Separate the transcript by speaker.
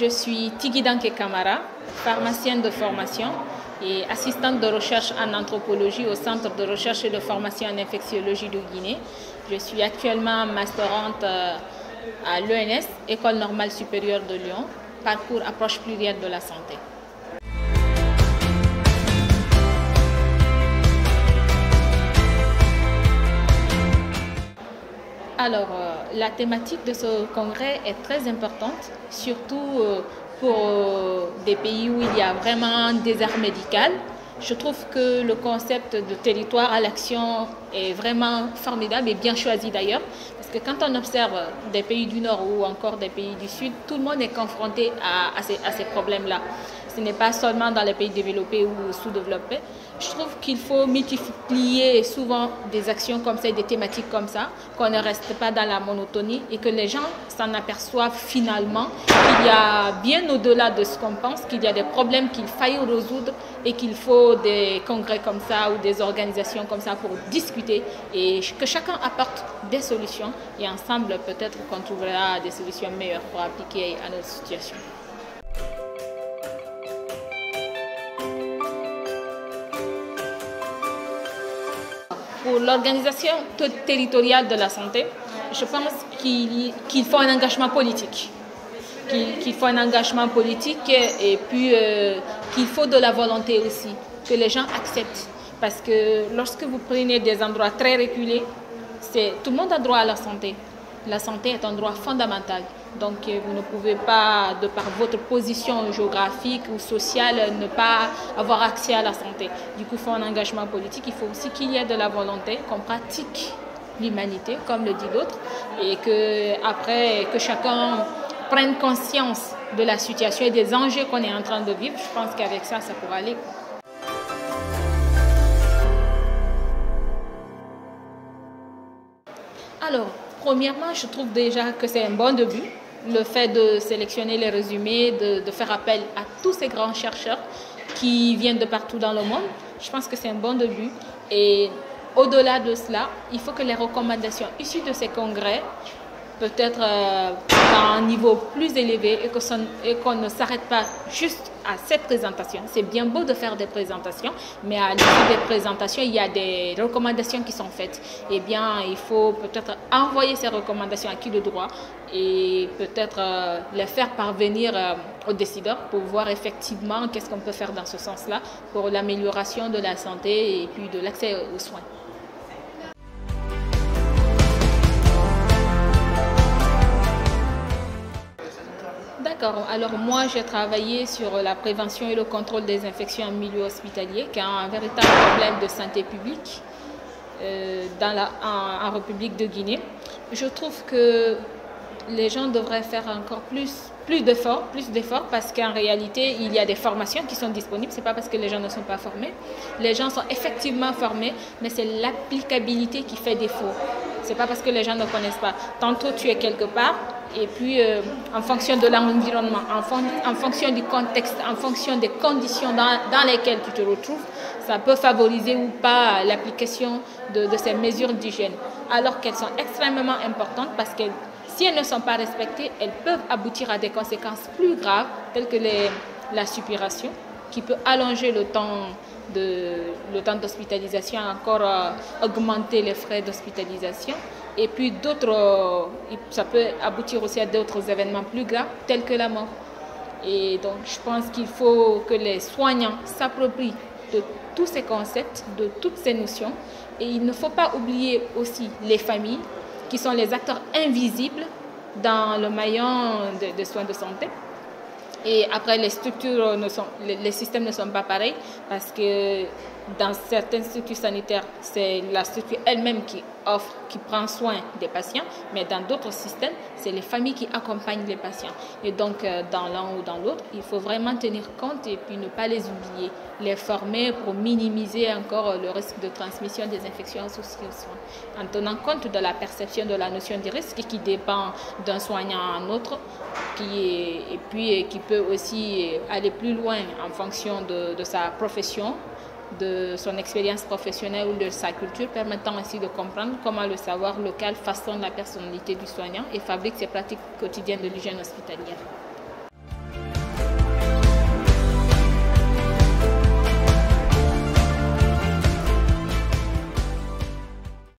Speaker 1: Je suis Tigui Danke Camara, pharmacienne de formation et assistante de recherche en anthropologie au Centre de recherche et de formation en infectiologie de Guinée. Je suis actuellement masterante à l'ENS, École normale supérieure de Lyon, parcours approche plurielle de la santé. Alors, la thématique de ce congrès est très importante, surtout pour des pays où il y a vraiment un désert médical. Je trouve que le concept de territoire à l'action est vraiment formidable et bien choisi d'ailleurs, parce que quand on observe des pays du Nord ou encore des pays du Sud, tout le monde est confronté à ces problèmes-là. Ce n'est pas seulement dans les pays développés ou sous-développés. Je trouve qu'il faut multiplier souvent des actions comme ça, des thématiques comme ça, qu'on ne reste pas dans la monotonie et que les gens s'en aperçoivent finalement qu'il y a bien au-delà de ce qu'on pense, qu'il y a des problèmes qu'il faille résoudre et qu'il faut des congrès comme ça ou des organisations comme ça pour discuter et que chacun apporte des solutions et ensemble peut-être qu'on trouvera des solutions meilleures pour appliquer à notre situation. Pour l'organisation territoriale de la santé, je pense qu'il faut un engagement politique. Qu'il faut un engagement politique et puis qu'il faut de la volonté aussi, que les gens acceptent. Parce que lorsque vous prenez des endroits très reculés, tout le monde a droit à la santé. La santé est un droit fondamental. Donc vous ne pouvez pas, de par votre position géographique ou sociale, ne pas avoir accès à la santé. Du coup, il faut un engagement politique. Il faut aussi qu'il y ait de la volonté, qu'on pratique l'humanité, comme le dit l'autre, et que chacun prenne conscience de la situation et des enjeux qu'on est en train de vivre. Je pense qu'avec ça, ça pourra aller. Alors, premièrement, je trouve déjà que c'est un bon début. Le fait de sélectionner les résumés, de faire appel à tous ces grands chercheurs qui viennent de partout dans le monde, je pense que c'est un bon début. Et au-delà de cela, il faut que les recommandations issues de ces congrès, peut-être à un niveau plus élevé et qu'on ne s'arrête pas juste à cette présentation. C'est bien beau de faire des présentations, mais à l'issue des présentations, il y a des recommandations qui sont faites. Eh bien, il faut peut-être envoyer ces recommandations à qui de droit et peut-être les faire parvenir aux décideurs pour voir effectivement qu'est-ce qu'on peut faire dans ce sens-là pour l'amélioration de la santé et puis de l'accès aux soins. D'accord. Alors moi, j'ai travaillé sur la prévention et le contrôle des infections en milieu hospitalier, qui est un véritable problème de santé publique en République de Guinée. Je trouve que les gens devraient faire encore plus d'efforts parce qu'en réalité, il y a des formations qui sont disponibles. Ce n'est pas parce que les gens ne sont pas formés. Les gens sont effectivement formés, mais c'est l'applicabilité qui fait défaut. Ce n'est pas parce que les gens ne connaissent pas. Tantôt, tu es quelque part, et puis en fonction de l'environnement, en fonction du contexte, en fonction des conditions dans lesquelles tu te retrouves, ça peut favoriser ou pas l'application de ces mesures d'hygiène. Alors qu'elles sont extrêmement importantes parce que si elles ne sont pas respectées, elles peuvent aboutir à des conséquences plus graves, telles que la suppuration, qui peut allonger le temps d'hospitalisation, encore augmenter les frais d'hospitalisation. Et puis ça peut aboutir aussi à d'autres événements plus graves, tels que la mort. Et donc, je pense qu'il faut que les soignants s'approprient de tous ces concepts, de toutes ces notions. Et il ne faut pas oublier aussi les familles, qui sont les acteurs invisibles dans le maillon des soins de santé. Et après, les systèmes ne sont pas pareils parce que dans certaines structures sanitaires, c'est la structure elle-même qui prend soin des patients, mais dans d'autres systèmes, c'est les familles qui accompagnent les patients. Et donc, dans l'un ou dans l'autre, il faut vraiment tenir compte et puis ne pas les oublier, les former pour minimiser encore le risque de transmission des infections associées aux soins, en tenant compte de la perception de la notion du risque qui dépend d'un soignant à un autre, et puis qui peut aussi aller plus loin en fonction de sa profession, de son expérience professionnelle ou de sa culture, permettant ainsi de comprendre comment le savoir local façonne la personnalité du soignant et fabrique ses pratiques quotidiennes de l'hygiène hospitalière.